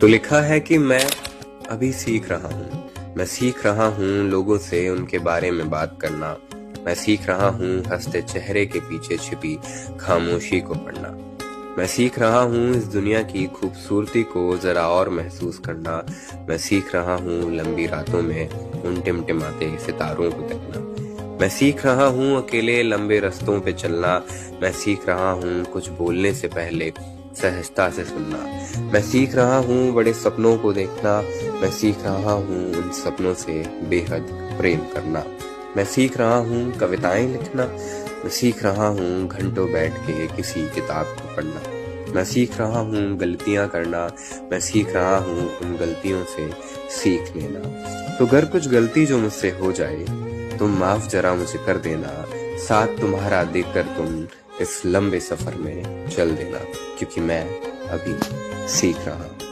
तो लिखा है कि मैं अभी सीख रहा हूँ। मैं सीख रहा हूँ लोगों से उनके बारे में बात करना। मैं सीख रहा हूँ हंसते चेहरे के पीछे छिपी खामोशी को पढ़ना। मैं सीख रहा हूँ इस दुनिया की खूबसूरती को जरा और महसूस करना। मैं सीख रहा हूँ लंबी रातों में उन टिमटिमाते सितारों को देखना। मैं सीख रहा हूँ अकेले लंबे रास्तों पे चलना। मैं सीख रहा हूँ कुछ बोलने से पहले सहजता से सुनना। मैं सीख रहा हूँ बड़े सपनों को देखना। मैं सीख रहा हूँ उन सपनों से बेहद प्रेम करना। मैं सीख रहा हूँ कविताएं लिखना। मैं सीख रहा हूँ घंटों बैठ के किसी किताब को पढ़ना। मैं सीख रहा हूँ गलतियां करना। मैं सीख रहा हूँ उन गलतियों से सीख लेना। तो अगर कुछ गलती जो मुझसे हो जाए तुम माफ जरा मुझे कर देना। साथ तुम्हारा देकर तुम इस लंबे सफर में चल देना, क्योंकि मैं अभी सीख रहा हूँ।